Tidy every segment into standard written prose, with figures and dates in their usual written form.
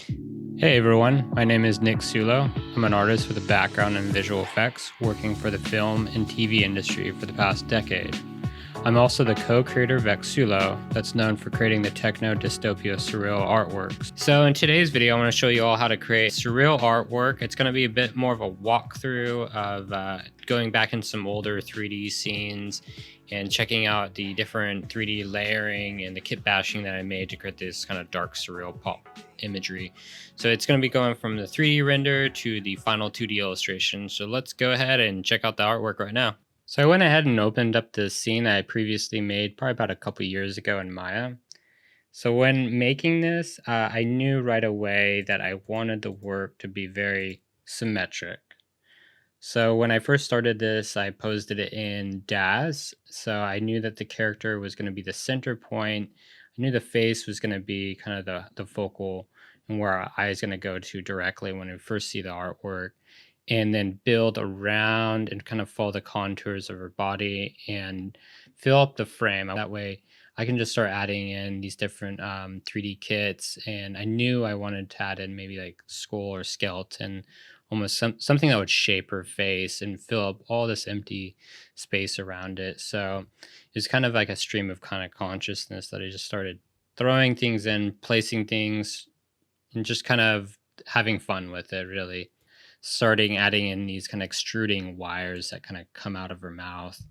Hey everyone, my name is Nick Sullo. I'm an artist with a background in visual effects, working for the film and TV industry for the past decade. I'm also the co-creator of X Sullo, that's known for creating the techno dystopia surreal artworks. So in today's video, I want to show you all how to create surreal artwork. It's going to be a bit more of a walkthrough of going back in some older 3D scenes and checking out the different 3D layering and the kit bashing that I made to create this kind of dark surreal pop imagery. So it's going to be going from the 3D render to the final 2D illustration. So let's go ahead and check out the artwork right now. So I went ahead and opened up the scene that I previously made probably about a couple years ago in Maya. So when making this, I knew right away that I wanted the work to be very symmetric. So when I first started this, I posed it in DAZ. So I knew that the character was going to be the center point. I knew the face was going to be kind of the focal and where our eye is going to go to directly when we first see the artwork, and then build around and kind of follow the contours of her body and fill up the frame. That way I can just start adding in these different 3D kits. And I knew I wanted to add in maybe like skull or skeleton, almost something that would shape her face and fill up all this empty space around it. So it's kind of like a stream of kind of consciousness that I just started throwing things in, placing things, and just kind of having fun with it, really. Starting adding in these kind of extruding wires that kind of come out of her mouth.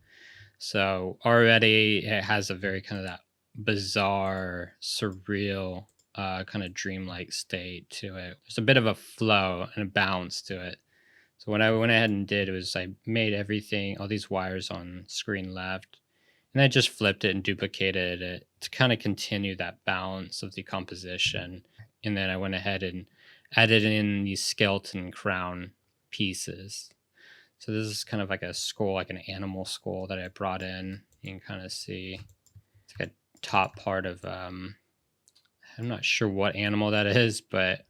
So already it has a very kind of that bizarre, surreal, kind of dreamlike state to it. There's a bit of a flow and a bounce to it. So what I went ahead and did was I made everything, all these wires on screen left, and I just flipped it and duplicated it to kind of continue that balance of the composition. And then I went ahead and added in these skeleton crown pieces. So this is kind of like a skull, like an animal skull that I brought in. You can kind of see it's like a top part of, I'm not sure what animal that is, but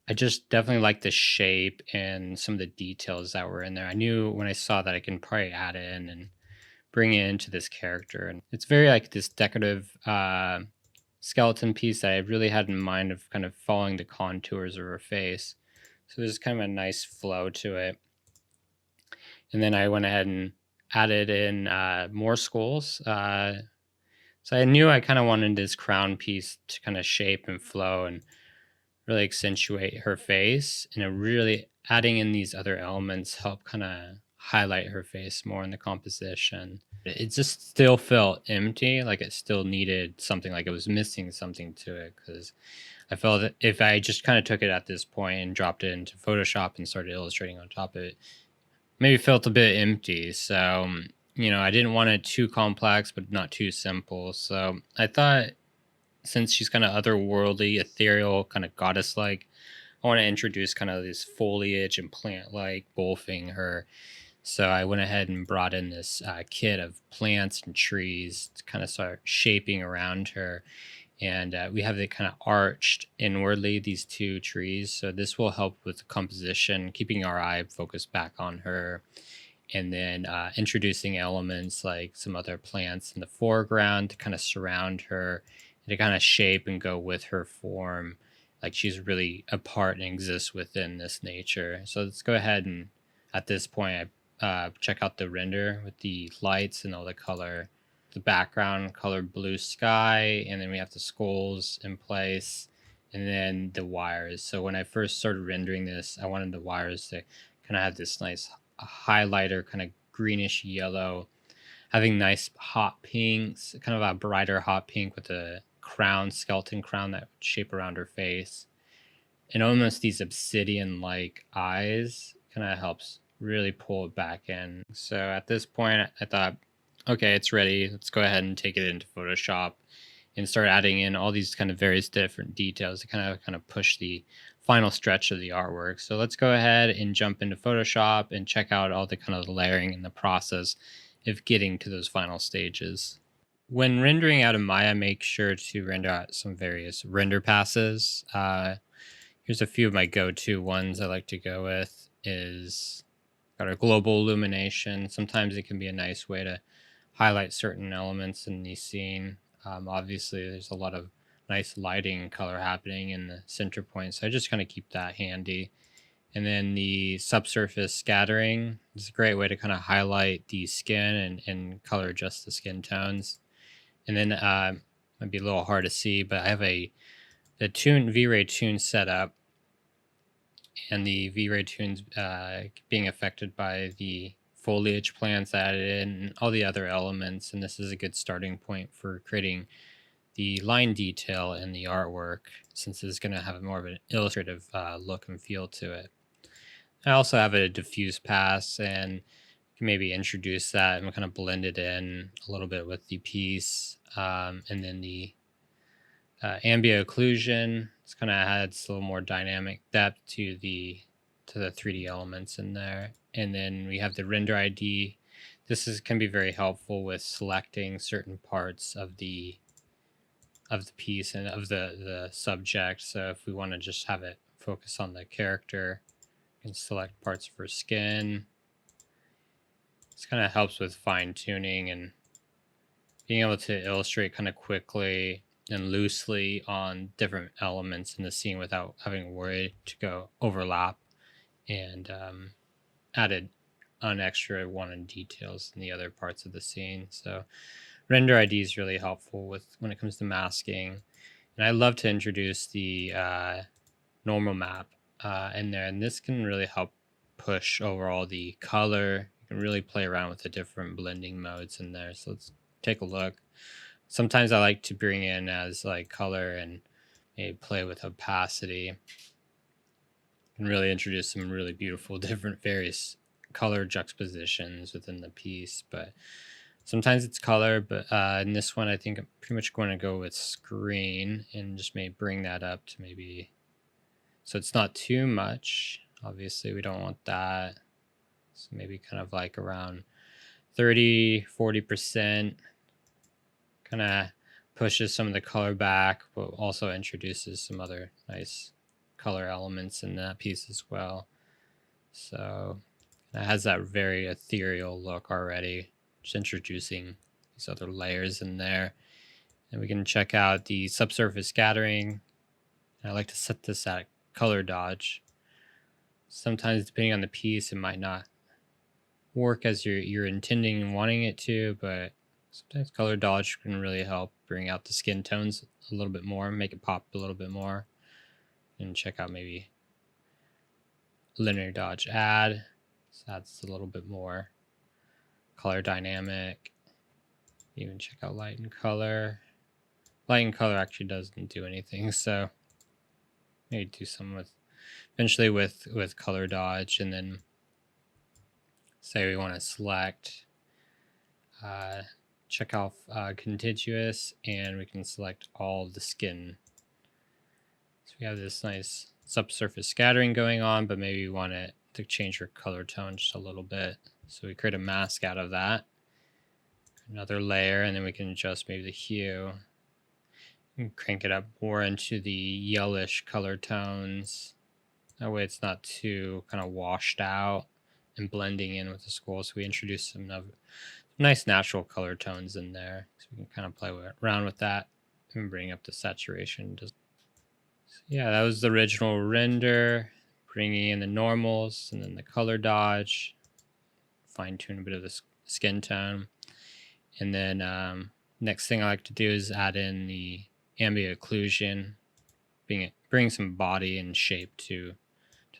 I just definitely like the shape and some of the details that were in there. I knew when I saw that I can probably add in and bring it into this character. And it's very like this decorative skeleton piece that I really had in mind of kind of following the contours of her face. So there's kind of a nice flow to it. And then I went ahead and added in more skulls. So I knew I kind of wanted this crown piece to kind of shape and flow and really accentuate her face. And it really adding in these other elements help kind of highlight her face more in the composition. It just still felt empty, like it still needed something, like it was missing something to it, because I felt that if I just kind of took it at this point and dropped it into Photoshop and started illustrating on top of it, maybe felt a bit empty. So, I didn't want it too complex, but not too simple. So I thought, since she's kind of otherworldly, ethereal, kind of goddess-like, I want to introduce kind of this foliage and plant-like engulfing her. So I went ahead and brought in this kit of plants and trees to kind of start shaping around her. And we have it kind of arched inwardly, these two trees. So this will help with the composition, keeping our eye focused back on her. And then introducing elements like some other plants in the foreground to kind of surround her and to kind of shape and go with her form. Like she's really a part and exists within this nature. So let's go ahead and at this point, I check out the render with the lights and all the color, the background color blue sky, and then we have the skulls in place, and then the wires. So when I first started rendering this, I wanted the wires to kind of have this nice highlighter, kind of greenish yellow, having nice hot pinks, kind of a brighter hot pink with a crown, skeleton crown that would shape around her face, and almost these obsidian-like eyes kind of helps really pull it back in. So at this point, I thought, okay, it's ready. Let's go ahead and take it into Photoshop and start adding in all these kind of various different details to kind of push the final stretch of the artwork. So let's go ahead and jump into Photoshop and check out all the kind of layering and the process of getting to those final stages. When rendering out of Maya, make sure to render out some various render passes. Here's a few of my go-to ones I like to go with. Is got our global illumination. Sometimes it can be a nice way to highlight certain elements in the scene. Obviously, there's a lot of nice lighting color happening in the center point. So I just kind of keep that handy. And then the subsurface scattering is a great way to kind of highlight the skin and color adjust the skin tones. And then might be a little hard to see, but I have the V-Ray tune set up, and the V-Ray tunes being affected by the foliage plants added in and all the other elements. And this is a good starting point for creating the line detail in the artwork, since it's going to have more of an illustrative look and feel to it. I also have a diffuse pass, and can maybe introduce that and kind of blend it in a little bit with the piece. And then the ambient occlusion, it's kind of adds a little more dynamic depth to the 3D elements in there. And then we have the render ID. This can be very helpful with selecting certain parts of the piece and of the subject. So if we want to just have it focus on the character, we can select parts for skin. This kind of helps with fine tuning and being able to illustrate kind of quickly and loosely on different elements in the scene without having worried to go overlap and added on extra wanted details in the other parts of the scene. So render ID is really helpful when it comes to masking. And I love to introduce the normal map in there, and this can really help push overall the color. You can really play around with the different blending modes in there. So let's take a look. Sometimes I like to bring in as like color and maybe play with opacity and really introduce some really beautiful different various color juxtapositions within the piece. But sometimes it's color, but in this one I think I'm pretty much going to go with screen and just maybe bring that up to maybe, so it's not too much. Obviously we don't want that. So maybe kind of like around 30-40%. Kind of pushes some of the color back, but also introduces some other nice color elements in that piece as well. So it has that very ethereal look already, just introducing these other layers in there. And we can check out the subsurface scattering. And I like to set this at color dodge. Sometimes depending on the piece, it might not work as you're intending and wanting it to, but sometimes color dodge can really help bring out the skin tones a little bit more, make it pop a little bit more. And check out maybe linear dodge add. So adds a little bit more color dynamic. Even check out light and color. Light and color actually doesn't do anything, so maybe do some eventually with color dodge, and then say we want to select check off contiguous, and we can select all the skin. So we have this nice subsurface scattering going on, but maybe we want it to change our color tone just a little bit. So we create a mask out of that. Another layer, and then we can adjust maybe the hue and crank it up more into the yellowish color tones. That way it's not too kind of washed out and blending in with the skull. So we introduce some nice natural color tones in there. So we can kind of play around with that and bring up the saturation. So yeah, that was the original render, bringing in the normals and then the color dodge, fine tune a bit of the skin tone. And then next thing I like to do is add in the ambient occlusion, bring some body and shape to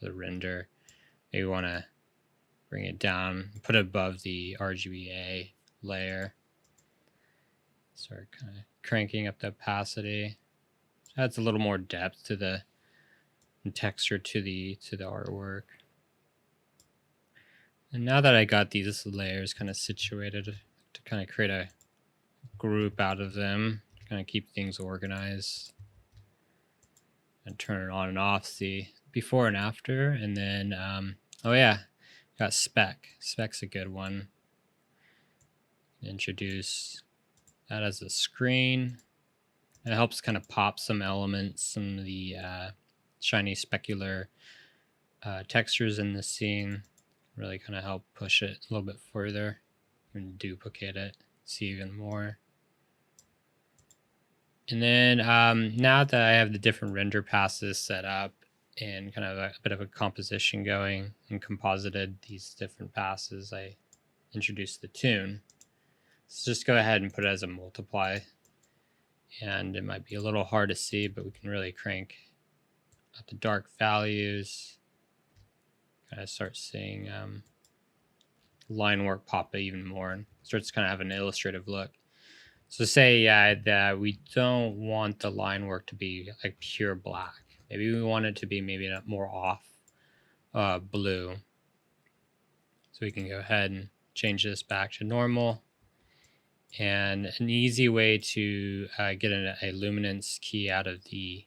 the render. Maybe want to bring it down, put it above the RGBA layer. Start kind of cranking up the opacity. Adds a little more depth to the texture to the artwork. And now that I got these layers kind of situated, to kind of create a group out of them, kind of keep things organized, and turn it on and off, see before and after. And then oh yeah, got spec's a good one. Introduce that as a screen. It helps kind of pop some elements, some of the shiny specular textures in the scene. Really kind of help push it a little bit further and duplicate it, see even more. And then now that I have the different render passes set up and kind of a bit of a composition going and composited these different passes, I introduced the tune. So just go ahead and put it as a multiply. And it might be a little hard to see, but we can really crank up the dark values. Kind of start seeing line work pop even more and starts to kind of have an illustrative look. So say that we don't want the line work to be like pure black. Maybe we want it to be maybe more off blue. So we can go ahead and change this back to normal. And an easy way to get a luminance key out of the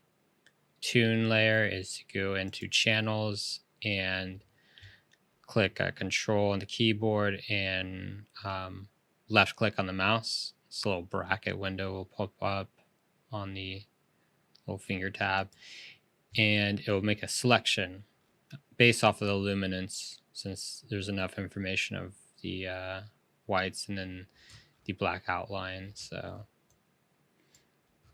tune layer is to go into channels and click Control on the keyboard and left click on the mouse. This little bracket window will pop up on the little finger tab, and it will make a selection based off of the luminance, since there's enough information of the whites and then the black outline. So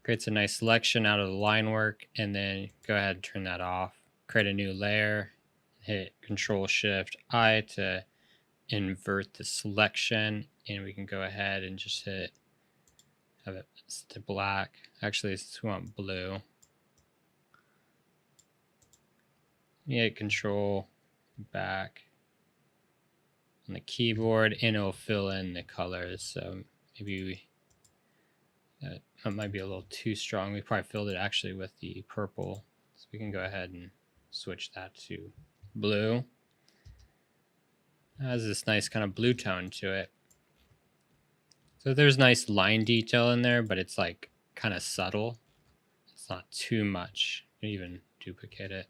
creates a nice selection out of the line work, and then go ahead and turn that off. Create a new layer, hit Control-Shift-I to invert the selection, and we can go ahead and just have it to black. Actually, we want blue. You hit Control back on the keyboard, and it'll fill in the colors. So maybe that might be a little too strong. We probably filled it actually with the purple. So we can go ahead and switch that to blue. It has this nice kind of blue tone to it. So there's nice line detail in there, but it's like kind of subtle. It's not too much. You can even duplicate it.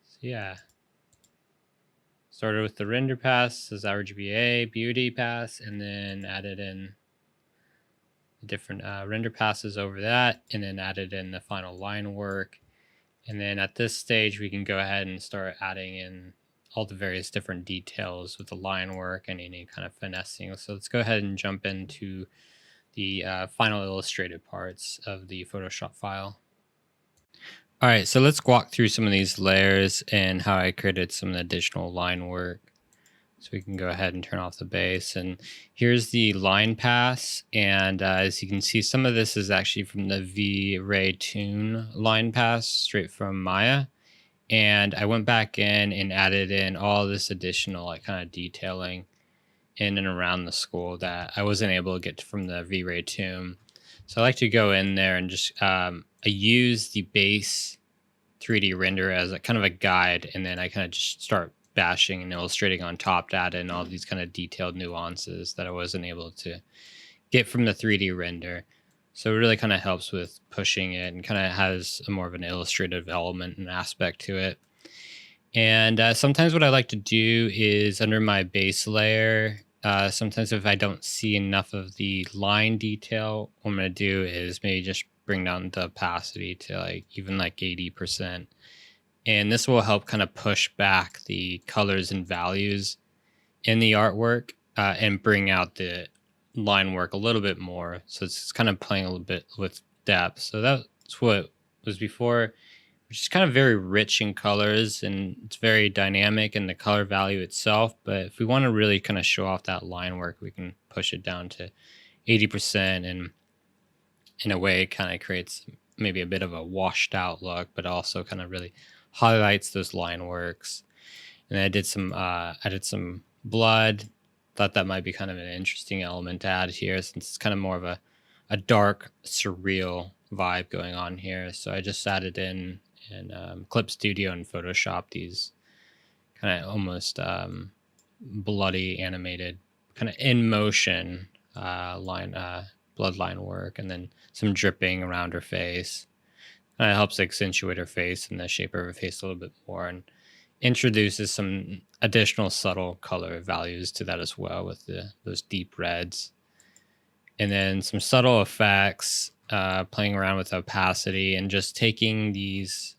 So yeah. Started with the render pass as RGBA, beauty pass, and then added in different render passes over that, and then added in the final line work. And then at this stage, we can go ahead and start adding in all the various different details with the line work and any kind of finessing. So let's go ahead and jump into the final illustrated parts of the Photoshop file. All right, so let's walk through some of these layers and how I created some additional line work. So we can go ahead and turn off the base. And here's the line pass. And as you can see, some of this is actually from the V-Ray Tune line pass straight from Maya. And I went back in and added in all this additional like kind of detailing in and around the school that I wasn't able to get from the V-Ray Tune. So I like to go in there and just I use the base 3D render as a kind of a guide, and then I kind of just start bashing and illustrating on top to add in all these kind of detailed nuances that I wasn't able to get from the 3D render. So it really kind of helps with pushing it and kind of has a more of an illustrative element and aspect to it. And sometimes what I like to do is under my base layer, sometimes if I don't see enough of the line detail, what I'm going to do is maybe just bring down the opacity to like even like 80%. And this will help kind of push back the colors and values in the artwork and bring out the line work a little bit more. So it's kind of playing a little bit with depth. So that's what it was before, which is kind of very rich in colors and it's very dynamic in the color value itself. But if we want to really kind of show off that line work, we can push it down to 80%. And in a way, it kind of creates maybe a bit of a washed out look, but also kind of really highlights those line works. And I did some blood. Thought that might be kind of an interesting element to add here, since it's kind of more of a dark, surreal vibe going on here. So I just added in Clip Studio and Photoshop these kind of almost bloody animated, kind of in motion blood line work, and then some dripping around her face. Kind of helps accentuate her face and the shape of her face a little bit more, and introduces some additional subtle color values to that as well with those deep reds. And then some subtle effects, playing around with opacity and just taking these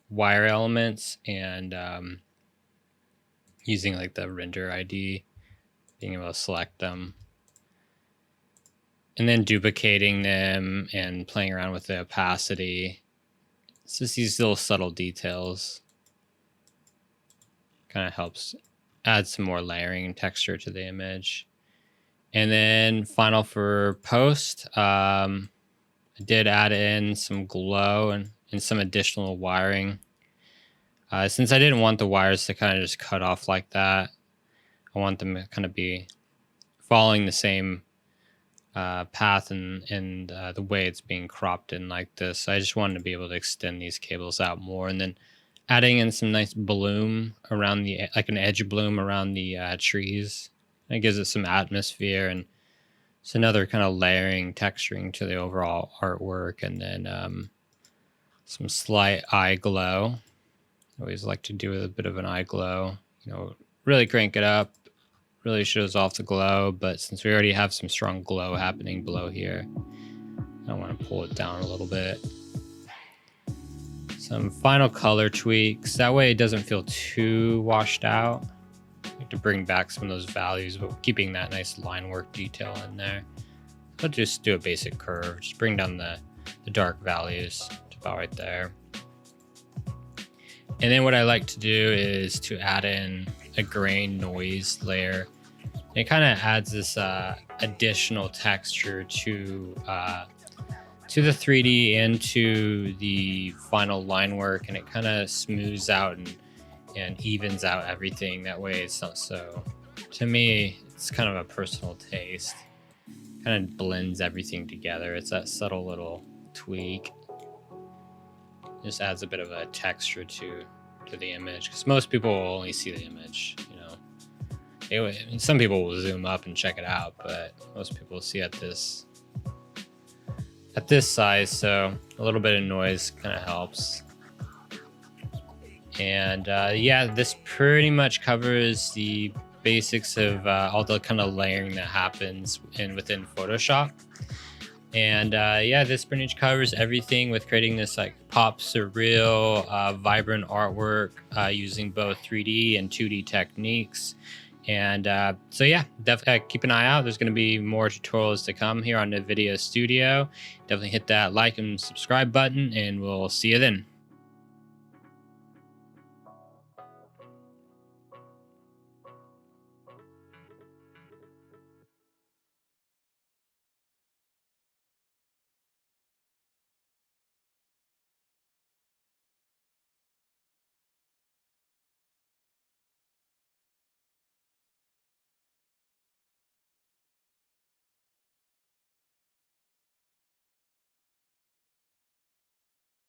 wire elements and using like the render ID, being able to select them and then duplicating them and playing around with the opacity. It's just these little subtle details. Kind of helps add some more layering and texture to the image. And then final for post, I did add in some glow and some additional wiring. Since I didn't want the wires to kind of just cut off like that, I want them to kind of be following the same path and the way it's being cropped in like this. I just wanted to be able to extend these cables out more, and then adding in some nice bloom around like an edge bloom around the trees. It gives it some atmosphere, and it's another kind of layering, texturing to the overall artwork. And then some slight eye glow. I always like to do a bit of an eye glow, really crank it up, really shows off the glow. But since we already have some strong glow happening below here, I want to pull it down a little bit. Some final color tweaks. That way it doesn't feel too washed out. To bring back some of those values, but keeping that nice line work detail in there. I'll just do a basic curve, just bring down the dark values to about right there. And then what I like to do is to add in a grain noise layer. It kind of adds this additional texture to the 3D and to the final line work, and it kind of smooths out and evens out everything. That way it's not so, to me, it's kind of a personal taste. Kind of blends everything together. It's that subtle little tweak. Just adds a bit of a texture to the image, because most people will only see the image, some people will zoom up and check it out, but most people will see at this size, so a little bit of noise kind of helps. And yeah, this pretty much covers the basics of all the kind of layering that happens within Photoshop. And yeah, this pretty much covers everything with creating this like pop, surreal, vibrant artwork using both 3D and 2D techniques. And so yeah, definitely keep an eye out. There's going to be more tutorials to come here on NVIDIA Studio. Definitely hit that like and subscribe button, and we'll see you then.